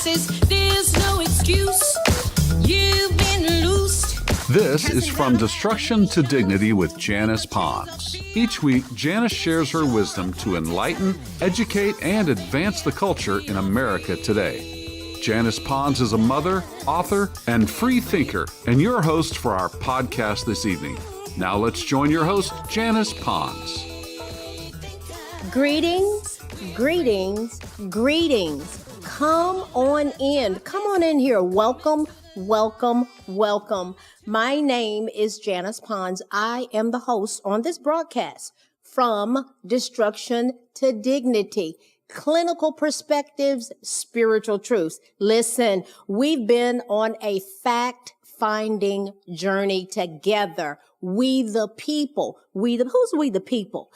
crisis. There's no excuse. You've been loosed. This is From Destruction to Dignity with Janice Pons. Each week, Janice shares her wisdom to enlighten, educate, and advance the culture in America today. Janice Pons is a mother, author, and free thinker, and your host for our podcast this evening. Now let's join your host, Janice Pons. Greetings, greetings, greetings. Come on in. Come on in here. Welcome, welcome, welcome. My name is Janice Pons. I am the host on this broadcast, From Destruction to Dignity. Clinical perspectives, spiritual truths. Listen, we've been on a fact-finding journey together. We the people. Who's we the people?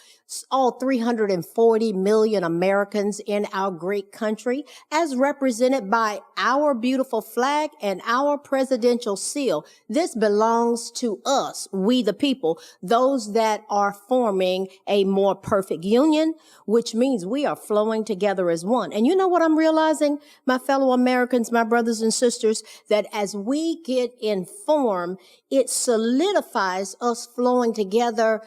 All 340 million Americans in our great country, as represented by our beautiful flag and our presidential seal. This belongs to us, we the people, those that are forming a more perfect union, which means we are flowing together as one. And you know what I'm realizing, my fellow Americans, my brothers and sisters, that as we get informed, it solidifies us flowing together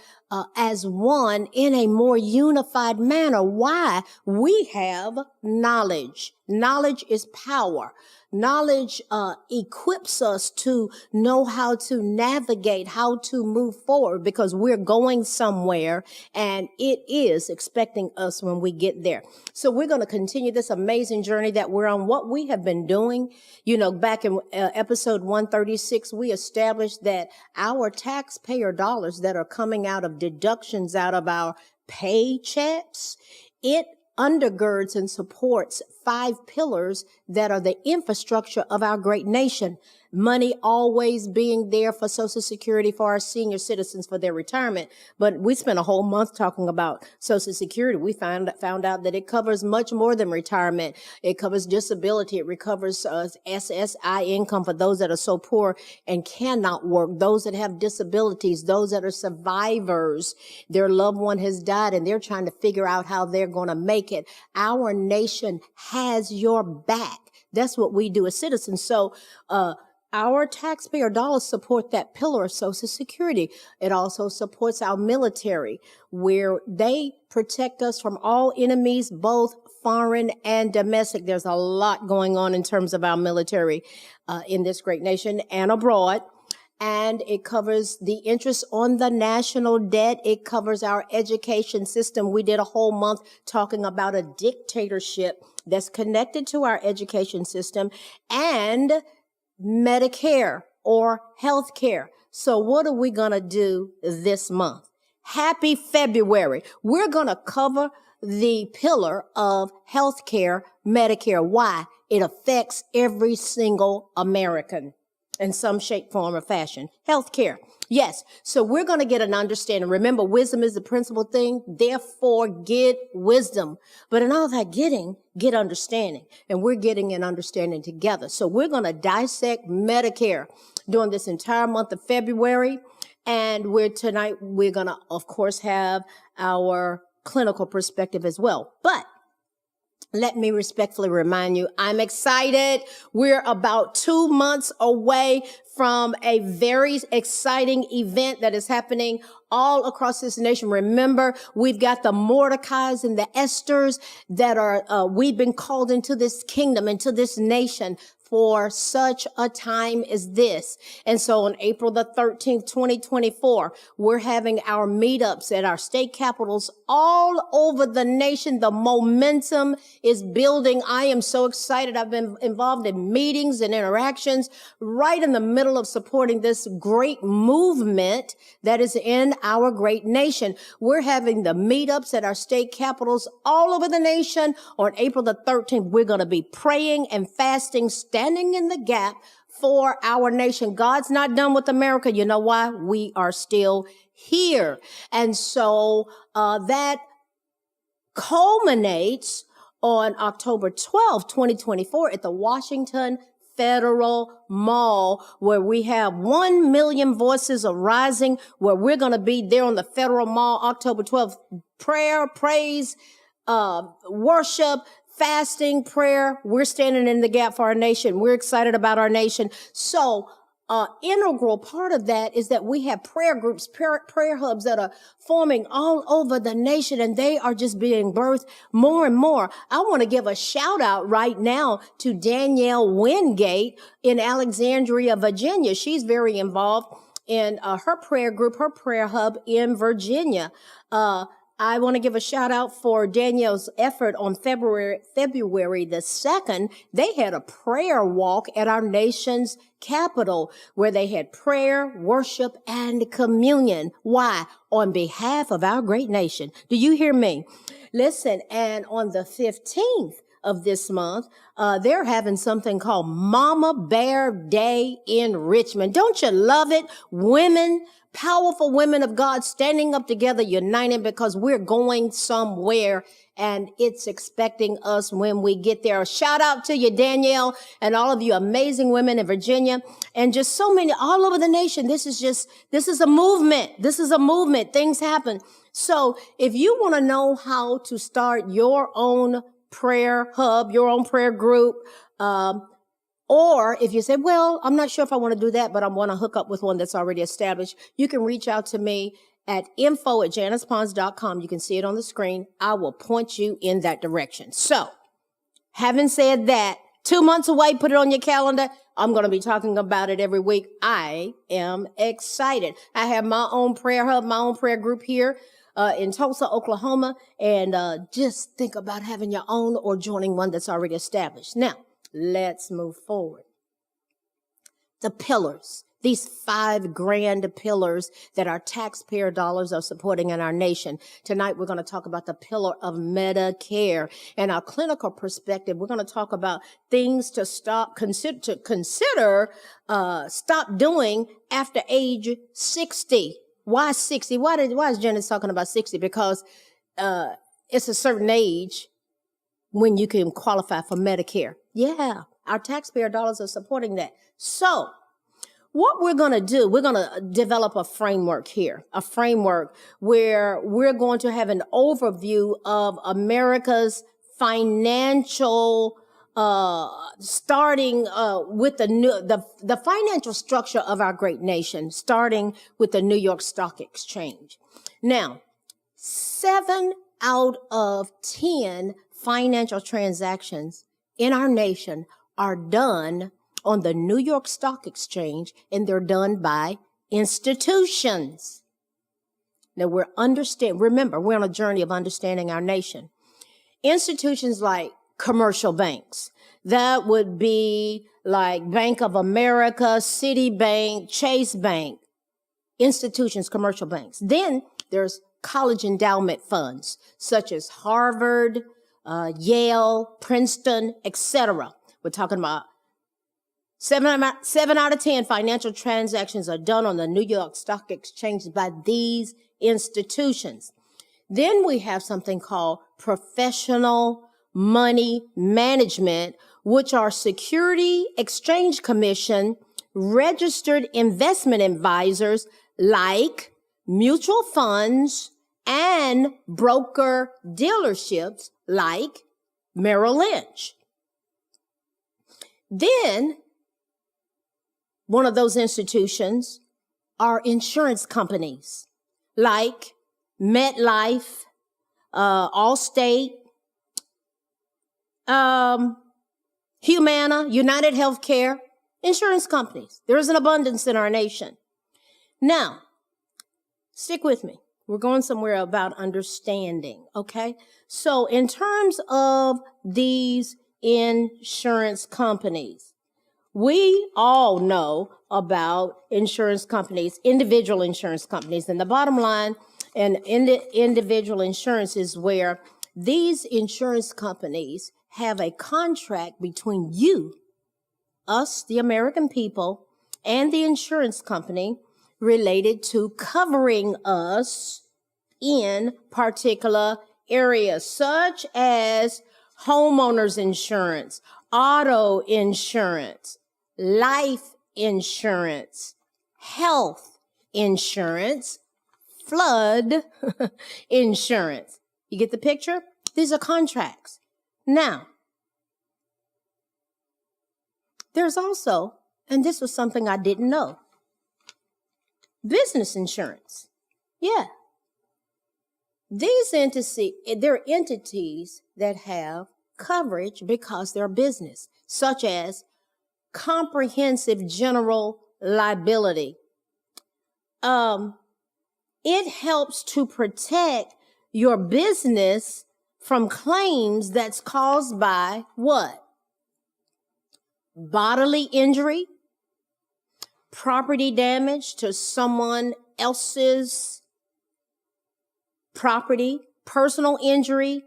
as one in a more unified manner. Why? We have knowledge. Knowledge is power. Knowledge equips us to know how to navigate, how to move forward, because we're going somewhere and it is expecting us when we get there. So we're going to continue this amazing journey that we're on. What we have been doing, back in episode 136, we established that our taxpayer dollars that are coming out of deductions out of our paychecks, it undergirds and supports 5 pillars that are the infrastructure of our great nation. Money always being there for Social Security for our senior citizens for their retirement. But we spent a whole month talking about Social Security. We found out that it covers much more than retirement. It covers disability. It recovers SSI income for those that are so poor and cannot work, those that have disabilities, those that are survivors. Their loved one has died and they're trying to figure out how they're going to make it. Our nation has your back. That's what we do as citizens. So, our taxpayer dollars support that pillar of Social Security. It also supports our military, where they protect us from all enemies, both foreign and domestic. There's a lot going on in terms of our military in this great nation and abroad. And it covers the interest on the national debt. It covers our education system. We did a whole month talking about a dictatorship that's connected to our education system and Medicare or health care. So what are we going to do this month? Happy February. We're going to cover the pillar of health care, Medicare. Why? It affects every single American in some shape, form, or fashion. Health care. Yes. So we're going to get an understanding. Remember, wisdom is the principal thing. Therefore, get wisdom. But in all that getting, get understanding. And we're getting an understanding together. So we're going to dissect Medicare during this entire month of February. And tonight, we're going to, of course, have our clinical perspective as well. But let me respectfully remind you, I'm excited. We're about 2 months away from a very exciting event that is happening all across this nation. Remember, we've got the Mordecais and the Esthers that we've been called into this kingdom, into this nation for such a time as this. And so on April the 13th, 2024, we're having our meetups at our state capitals all over the nation. The momentum is building. I am so excited. I've been involved in meetings and interactions right in the middle of supporting this great movement that is in our great nation. We're having the meetups at our state capitals all over the nation on April the 13th. We're going to be praying and fasting, standing in the gap for our nation. God's not done with America. You know why? We are still here. And so that culminates on October 12th, 2024 at the Washington Federal Mall, where we have 1 million voices arising, where we're going to be there on the Federal Mall October 12th. Prayer, praise, worship, fasting, prayer. We're standing in the gap for our nation. We're excited about our nation. So, integral part of that is that we have prayer groups, prayer hubs that are forming all over the nation, and they are just being birthed more and more. I want to give a shout out right now to Danielle Wingate in Alexandria, Virginia. She's very involved in her prayer group, her prayer hub in Virginia. I want to give a shout out for Danielle's effort on February the 2nd. They had a prayer walk at our nation's capital where they had prayer, worship, and communion. Why? On behalf of our great nation. Do you hear me? Listen, and on the 15th of this month, they're having something called Mama Bear Day in Richmond. Don't you love it? Women, powerful women of God standing up together, united because we're going somewhere and it's expecting us when we get there. A shout out to you, Danielle, and all of you amazing women in Virginia and just so many all over the nation. This is a movement. This is a movement. Things happen. So if you want to know how to start your own prayer hub, your own prayer group, or if you say, well, I'm not sure if I want to do that, but I want to hook up with one that's already established, you can reach out to me at info@janicepons.com. You can see it on the screen. I will point you in that direction. So, having said that, 2 months away, put it on your calendar. I'm going to be talking about it every week. I am excited. I have my own prayer hub, my own prayer group here in Tulsa, Oklahoma, and just think about having your own or joining one that's already established. Now, let's move forward. The pillars, these 5 grand pillars that our taxpayer dollars are supporting in our nation. Tonight, we're going to talk about the pillar of Medicare. And our clinical perspective, we're going to talk about things to consider, stop doing after age 60. Why 60? Why is Janice talking about 60? Because it's a certain age when you can qualify for Medicare. Yeah, our taxpayer dollars are supporting that. So what we're going to do, we're going to develop a framework here, a framework where we're going to have an overview of America's financial, starting with the financial structure of our great nation, starting with the New York Stock Exchange. Now, 7 out of 10 financial transactions in our nation are done on the New York Stock Exchange, and they're done by institutions. Now remember, we're on a journey of understanding our nation. Institutions like commercial banks, that would be like Bank of America, Citibank, Chase Bank, institutions, commercial banks. Then there's college endowment funds, such as Harvard, Yale, Princeton, etc. We're talking about 7 out of 10 financial transactions are done on the New York Stock Exchange by these institutions. Then we have something called professional money management, which are Security Exchange Commission registered investment advisors like mutual funds and broker dealerships like Merrill Lynch. Then one of those institutions are insurance companies like MetLife, Allstate, Humana, United Healthcare, insurance companies. There is an abundance in our nation. Now, stick with me. We're going somewhere about understanding, okay? So in terms of these insurance companies, we all know about insurance companies, individual insurance companies. And the bottom line, individual insurance is where these insurance companies have a contract between you, us, the American people, and the insurance company related to covering us in particular areas, such as homeowners insurance, auto insurance, life insurance, health insurance, flood insurance. You get the picture? These are contracts. Now, there's also, and this was something I didn't know, business insurance. Yeah. They're entities that have coverage because they're business, such as comprehensive general liability. It helps to protect your business from claims that's caused by what? Bodily injury, property damage to someone else's property, personal injury,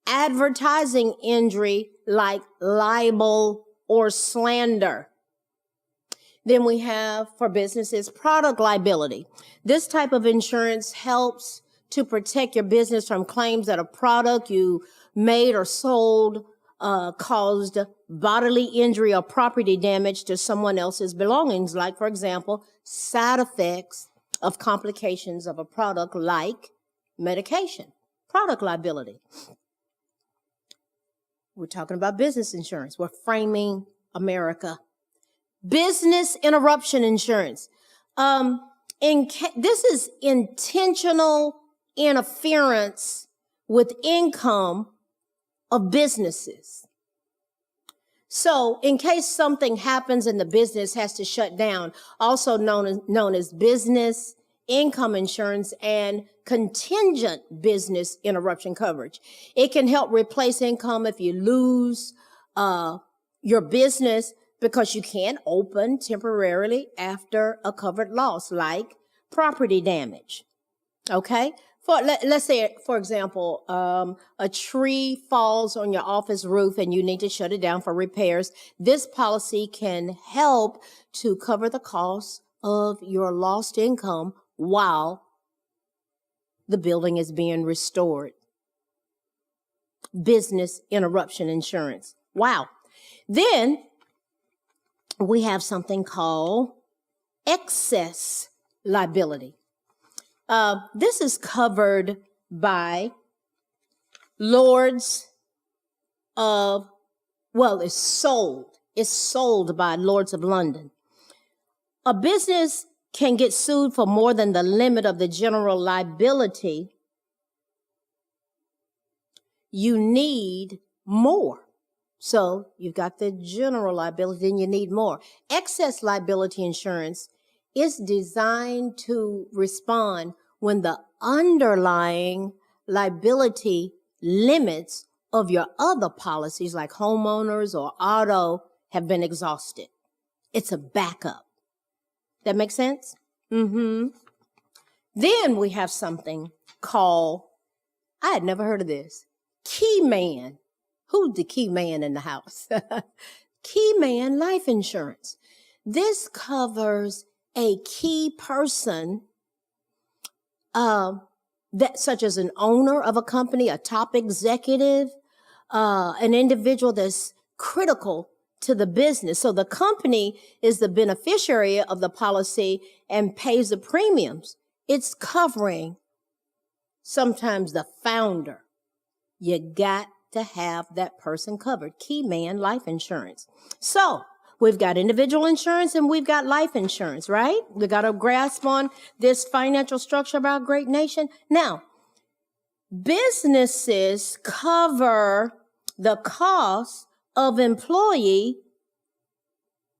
advertising injury like libel or slander. Then we have for businesses product liability. This type of insurance helps to protect your business from claims that a product you made or sold caused bodily injury or property damage to someone else's belongings, like, for example, side effects of complications of a product like medication, product liability. We're talking about business insurance. We're framing America. Business interruption insurance. This is intentional interference with income of businesses. So in case something happens and the business has to shut down, also known as business income insurance and contingent business interruption coverage. It can help replace income if you lose your business because you can't open temporarily after a covered loss, like property damage. Okay? Let's say, for example, a tree falls on your office roof and you need to shut it down for repairs. This policy can help to cover the cost of your lost income while the building is being restored. Business interruption insurance. Wow. Then we have something called excess liability. This is covered by Lords of, it's sold by Lords of London. A business can get sued for more than the limit of the general liability. You need more. So you've got the general liability, then you need more. Excess liability insurance is designed to respond when the underlying liability limits of your other policies like homeowners or auto have been exhausted. It's a backup. That makes sense? Then we have something called, I had never heard of this, Key Man. Who's the key man in the house? Key Man life insurance. This covers a key person, such as an owner of a company, a top executive, an individual that's critical to the business. So the company is the beneficiary of the policy and pays the premiums. It's covering sometimes the founder. You got to have that person covered. Key Man life insurance. So we've got individual insurance and we've got life insurance, right? We got a grasp on this financial structure of our great nation. Now, businesses cover the cost of employee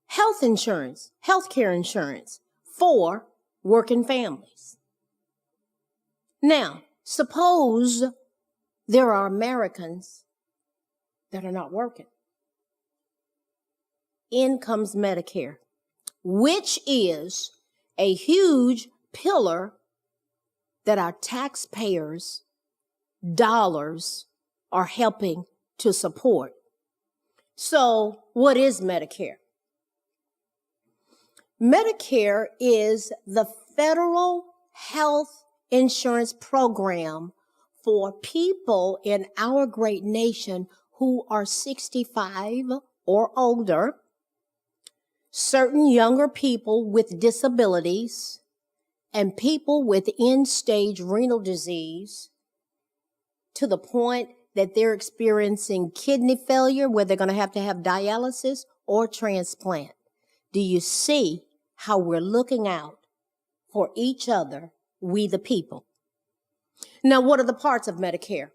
health insurance, healthcare insurance for working families. Now, suppose there are Americans that are not working. In comes Medicare, which is a huge pillar that our taxpayers' dollars are helping to support. So what is Medicare? Medicare is the federal health insurance program for people in our great nation who are 65 or older, certain younger people with disabilities, and people with end-stage renal disease to the point that they're experiencing kidney failure where they're going to have dialysis or transplant. Do you see how we're looking out for each other, we the people? Now, what are the parts of Medicare?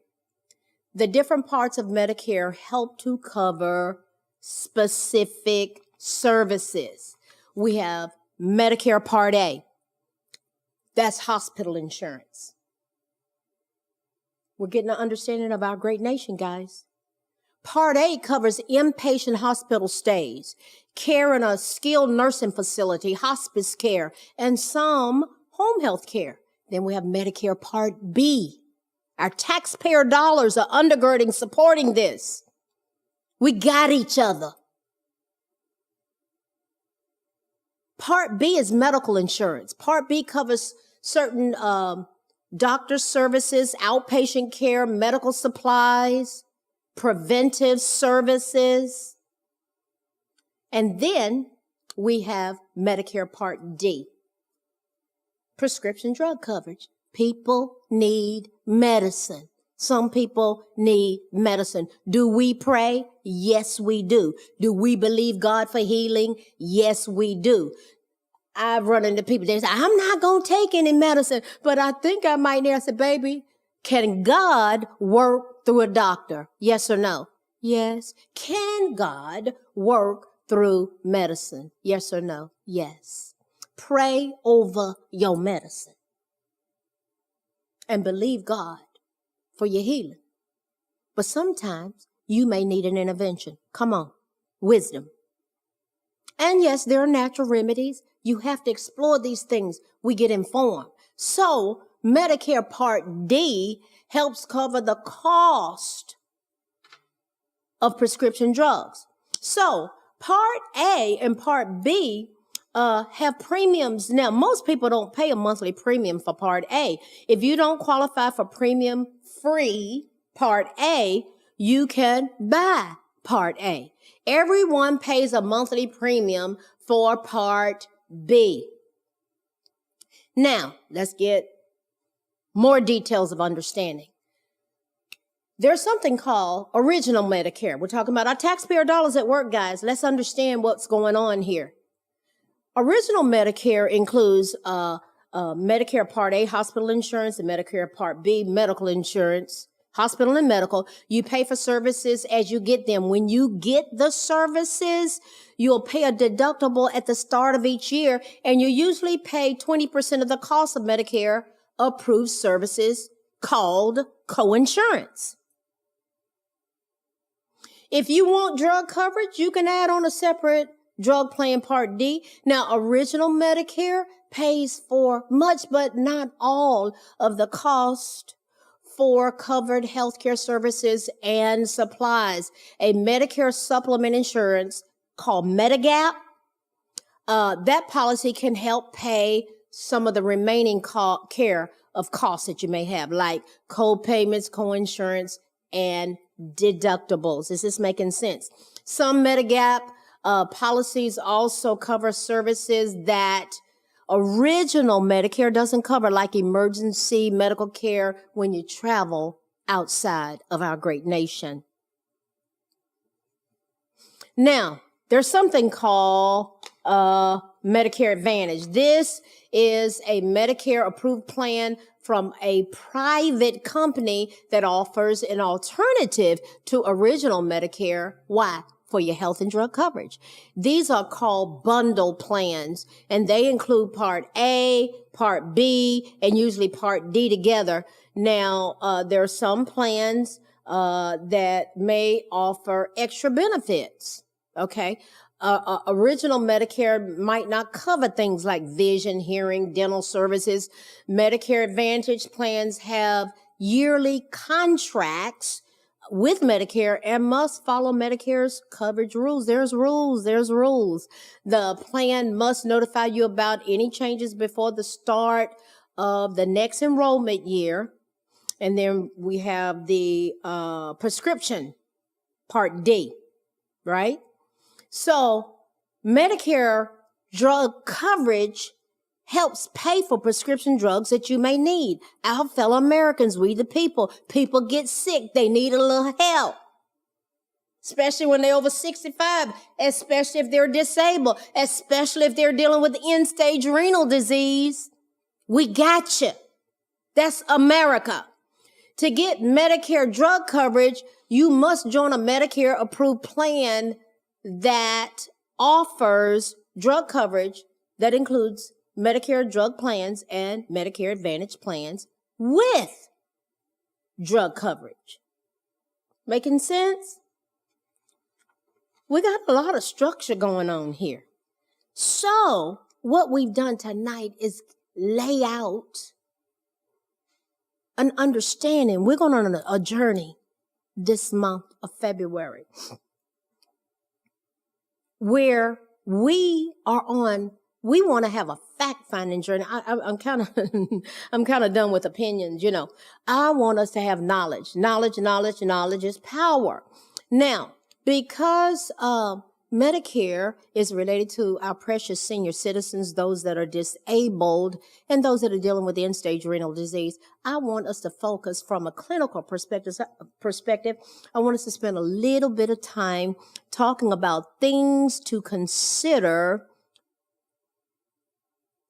The different parts of Medicare help to cover specific services. We have Medicare Part A. That's hospital insurance. We're getting an understanding of our great nation, guys. Part A covers inpatient hospital stays, care in a skilled nursing facility, hospice care, and some home health care. Then we have Medicare Part B. Our taxpayer dollars are undergirding, supporting this. We got each other. Part B is medical insurance. Part B covers certain doctor services, outpatient care, medical supplies, preventive services. And then we have Medicare Part D, prescription drug coverage. People need medicine. Some people need medicine. Do we pray? Yes, we do. Do we believe God for healing? Yes, we do. I've run into people, they say, I'm not going to take any medicine, but I think I might need. I said, baby, can God work through a doctor? Yes or no? Yes. Can God work through medicine? Yes or no? Yes. Pray over your medicine and believe God for your healing. But sometimes you may need an intervention. Come on. Wisdom. And yes, there are natural remedies. You have to explore these things. We get informed. So Medicare Part D helps cover the cost of prescription drugs. So Part A and Part B have premiums. Now, most people don't pay a monthly premium for Part A. If you don't qualify for premium-free Part A, you can buy Part A. Everyone pays a monthly premium for Part B. Now, let's get more details of understanding. There's something called original Medicare. We're talking about our taxpayer dollars at work, guys. Let's understand what's going on here. Original Medicare includes Medicare Part A, hospital insurance, and Medicare Part B, medical insurance, hospital and medical. You pay for services as you get them. When you get the services, you'll pay a deductible at the start of each year, and you usually pay 20% of the cost of Medicare approved services called coinsurance. If you want drug coverage, you can add on a separate drug plan Part D. Now, original Medicare pays for much, but not all of the cost for covered healthcare services and supplies. A Medicare supplement insurance called Medigap, that policy can help pay some of the remaining care of costs that you may have, like co-payments, co-insurance, and deductibles. Is this making sense? Some Medigap policies also cover services that original Medicare doesn't cover, like emergency medical care when you travel outside of our great nation. Now, there's something called Medicare Advantage. This is a Medicare approved plan from a private company that offers an alternative to original Medicare. Why? For your health and drug coverage. These are called bundle plans, and they include Part A, Part B, and usually Part D together. Now, there are some plans that may offer extra benefits, okay? Original Medicare might not cover things like vision, hearing, dental services. Medicare Advantage plans have yearly contracts with Medicare and must follow Medicare's coverage rules. There's rules. The plan must notify you about any changes before the start of the next enrollment year. And then we have the prescription Part D, right? So Medicare drug coverage helps pay for prescription drugs that you may need. Our fellow Americans, we the people. People get sick. They need a little help. Especially when they're over 65, especially if they're disabled, especially if they're dealing with end-stage renal disease. We got you. That's America. To get Medicare drug coverage, you must join a Medicare-approved plan that offers drug coverage that includes Medicare drug plans and Medicare Advantage plans with drug coverage. Making sense? We got a lot of structure going on here. So what we've done tonight is lay out an understanding. We're going on a journey this month of February where we want to have a fact-finding journey. I'm kind of I'm kind of done with opinions, you know. I want us to have knowledge. Knowledge is power. Now, because Medicare is related to our precious senior citizens, those that are disabled, and those that are dealing with end-stage renal disease, I want us to focus from a clinical perspective. I want us to spend a little bit of time talking about things to consider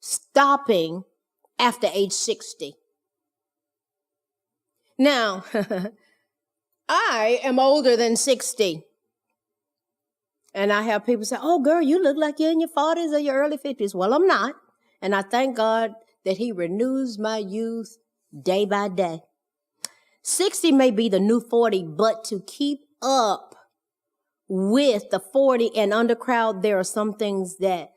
stopping after age 60. Now, I am older than 60. And I have people say, oh, girl, you look like you're in your 40s or your early 50s. Well, I'm not. And I thank God that he renews my youth day by day. 60 may be the new 40, but to keep up with the 40 and under crowd, there are some things that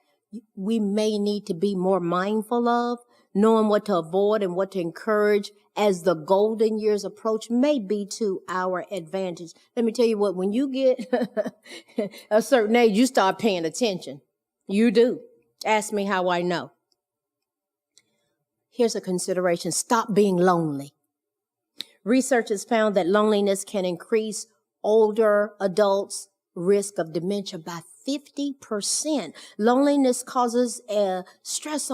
we may need to be more mindful of. Knowing what to avoid and what to encourage as the golden years approach may be to our advantage. Let me tell you what, when you get a certain age, you start paying attention. You do. Ask me how I know. Here's a consideration. Stop being lonely. Research has found that loneliness can increase older adults' risk of dementia by 50%. Loneliness causes a stress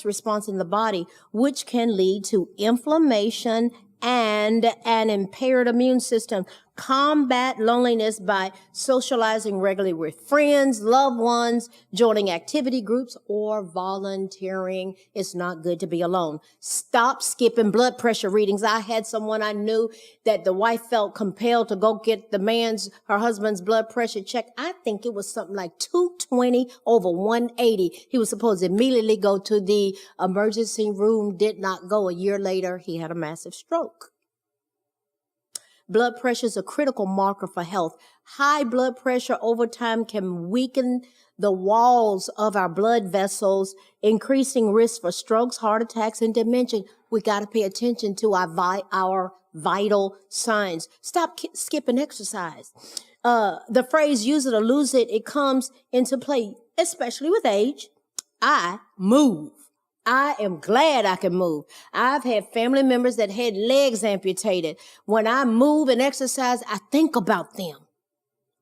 response in the body, which can lead to inflammation and an impaired immune system. Combat loneliness by socializing regularly with friends, loved ones, joining activity groups, or volunteering. It's not good to be alone. Stop skipping blood pressure readings. I had someone I knew that the wife felt compelled to go get her husband's blood pressure checked. I think it was something like 220 over 180. He was supposed to immediately go to the emergency room, did not go. A year later, he had a massive stroke. Blood pressure is a critical marker for health. High blood pressure over time can weaken the walls of our blood vessels, increasing risk for strokes, heart attacks, and dementia. We got to pay attention to our vital signs. Stop skipping exercise. The phrase use it or lose it, it comes into play, especially with age. I move. I am glad I can move. I've had family members that had legs amputated. When I move and exercise, I think about them.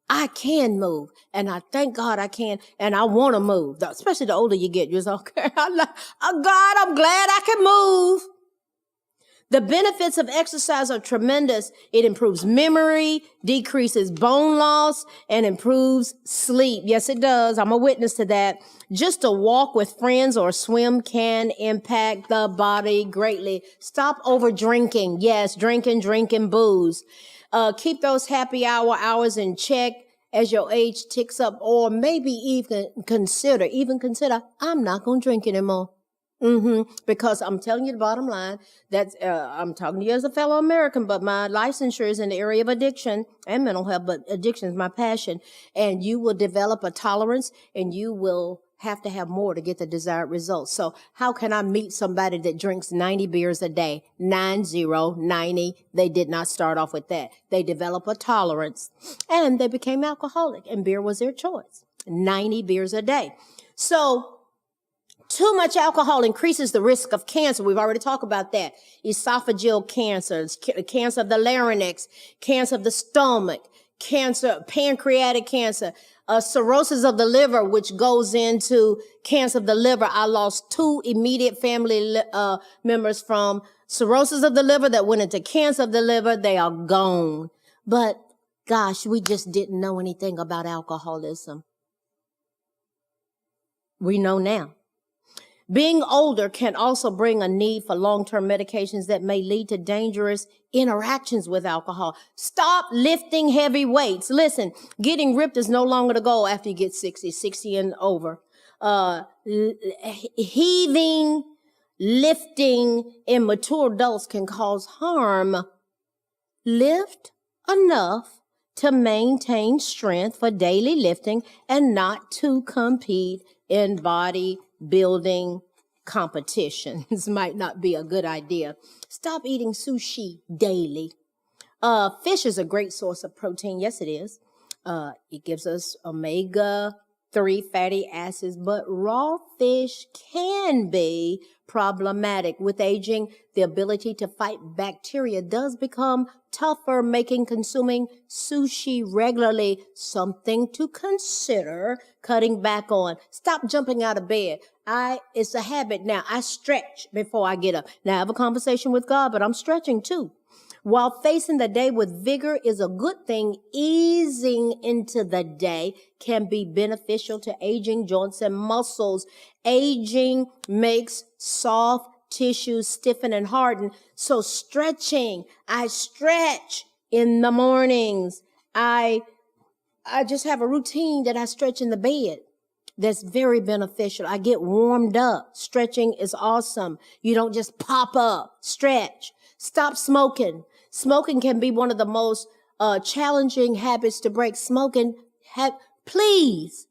I can move, and I thank God I can, and I want to move. Especially the older you get, you're like, okay, God, I'm glad I can move. The benefits of exercise are tremendous. It improves memory, decreases bone loss, and improves sleep. Yes, it does. I'm a witness to that. Just a walk with friends or swim can impact the body greatly. Stop over drinking. Yes, drinking booze. Keep those happy hours in check as your age ticks up, or maybe even consider, I'm not going to drink anymore. Because I'm telling you the bottom line, that's, I'm talking to you as a fellow American, but my licensure is in the area of addiction and mental health, but addiction is my passion. And you will develop a tolerance, and you will have to have more to get the desired results. So how can I meet somebody that drinks 90 beers a day? 90. They did not start off with that. They develop a tolerance, and they became alcoholic, and beer was their choice. 90 beers a day. So too much alcohol increases the risk of cancer. We've already talked about that. Esophageal cancer, cancer of the larynx, cancer of the stomach, cancer, pancreatic cancer, cirrhosis of the liver, which goes into cancer of the liver. I lost 2 immediate family members from cirrhosis of the liver that went into cancer of the liver. They are gone. But gosh, we just didn't know anything about alcoholism. We know now. Being older can also bring a need for long-term medications that may lead to dangerous interactions with alcohol. Stop lifting heavy weights. Listen, getting ripped is no longer the goal after you get 60 and over. Heaving, lifting in mature adults can cause harm. Lift enough to maintain strength for daily lifting and not to compete in bodybuilding competitions. Might not be a good idea. Stop eating sushi daily. Fish is a great source of protein. Yes, it is. It gives us omega-3 fatty acids, but raw fish can be problematic. With aging, the ability to fight bacteria does become tougher, making consuming sushi regularly something to consider cutting back on. Stop jumping out of bed. It's a habit now. I stretch before I get up. Now I have a conversation with God, but I'm stretching too. While facing the day with vigor is a good thing, easing into the day can be beneficial to aging joints and muscles. Aging makes soft tissues stiffen and harden. So stretching, I stretch in the mornings. I just have a routine that I stretch in the bed. That's very beneficial. I get warmed up. Stretching is awesome. You don't just pop up. Stretch. Stop smoking. Smoking can be one of the most challenging habits to break. Smoking, please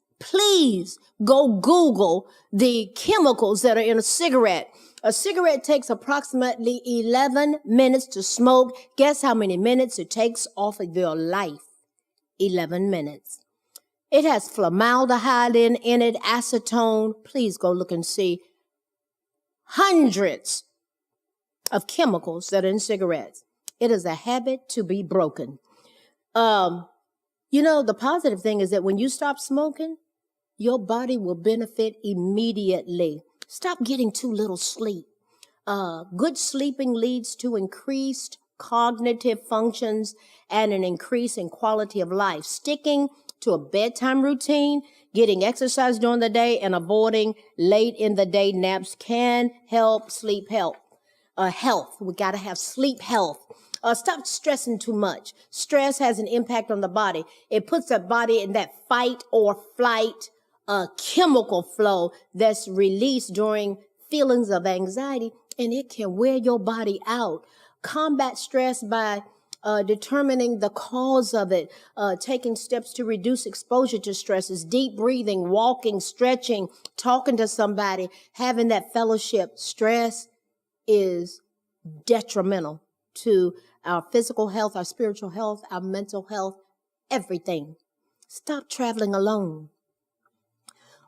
go Google the chemicals that are in a cigarette. A cigarette takes approximately 11 minutes to smoke. Guess how many minutes it takes off of your life? 11 minutes. It has formaldehyde in it, acetone. Please go look and see. Hundreds of chemicals that are in cigarettes. It is a habit to be broken. The positive thing is that when you stop smoking, your body will benefit immediately. Stop getting too little sleep. Good sleeping leads to increased cognitive functions and an increase in quality of life. Sticking to a bedtime routine, getting exercise during the day, and avoiding late in the day naps can help sleep health. We got to have sleep health. Stop stressing too much. Stress has an impact on the body. It puts the body in that fight or flight chemical flow that's released during feelings of anxiety, and it can wear your body out. Combat stress by determining the cause of it, taking steps to reduce exposure to stresses, deep breathing, walking, stretching, talking to somebody, having that fellowship. Stress is detrimental to our physical health, our spiritual health, our mental health, everything. Stop traveling alone.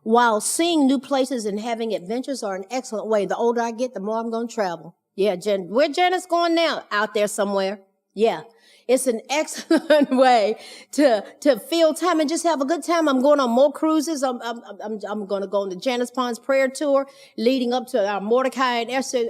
While seeing new places and having adventures are an excellent way, the older I get, the more I'm going to travel. Yeah, where Janet's going now? Out there somewhere. Yeah, it's an excellent way to fill time and just have a good time. I'm going on more cruises. I'm going to go on the Janice Pond's prayer tour leading up to our Mordecai and Esther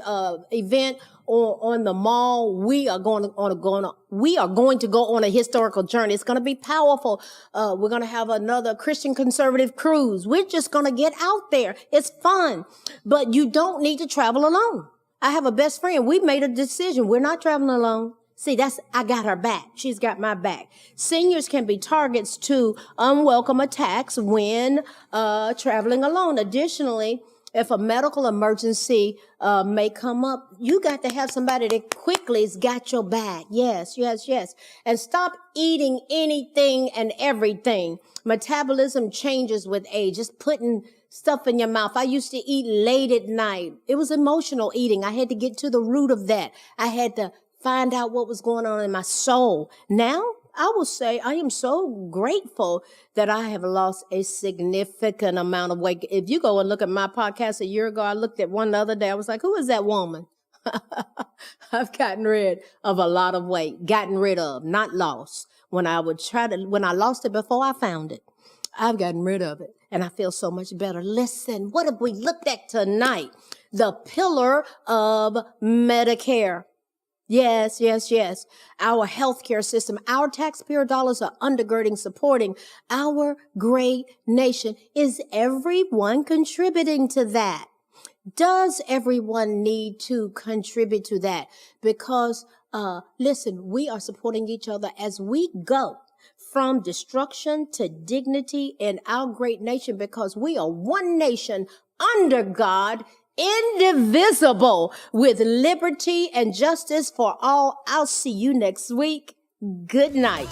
event on the mall. We are going to go on a historical journey. It's going to be powerful. We're going to have another Christian conservative cruise. We're just going to get out there. It's fun, but you don't need to travel alone. I have a best friend. We made a decision. We're not traveling alone. See, I got her back. She's got my back. Seniors can be targets to unwelcome attacks when traveling alone. Additionally, if a medical emergency may come up, you got to have somebody that quickly has got your back. Yes. And stop eating anything and everything. Metabolism changes with age. Just putting stuff in your mouth. I used to eat late at night. It was emotional eating. I had to get to the root of that. I had to find out what was going on in my soul. Now, I will say I am so grateful that I have lost a significant amount of weight. If you go and look at my podcast a year ago, I looked at one the other day. I was like, who is that woman? I've gotten rid of a lot of weight. Not lost. when I lost it before I found it. I've gotten rid of it and I feel so much better. Listen, what have we looked at tonight? The pillar of Medicare. Yes. Our healthcare system, our taxpayer dollars are undergirding, supporting our great nation. Is everyone contributing to that? Does everyone need to contribute to that? Because, listen, we are supporting each other as we go from destruction to dignity in our great nation, because we are one nation under God, indivisible, with liberty and justice for all. I'll see you next week. Good night.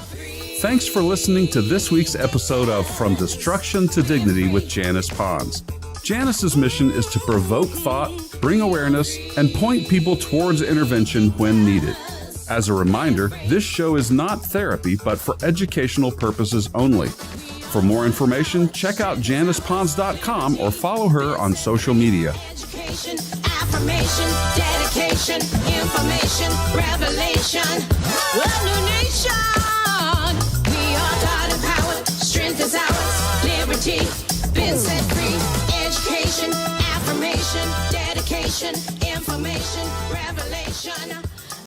Thanks for listening to this week's episode of From Destruction to Dignity with Janice Pons. Janice's mission is to provoke thought, bring awareness, and point people towards intervention when needed. As a reminder, this show is not therapy, but for educational purposes only. For more information, check out JanicePons.com or follow her on social media. Education, affirmation, dedication, information, revelation. A new nation. We are God empowered. Strength is ours. Liberty, been set free. Education, affirmation, dedication, information, revelation.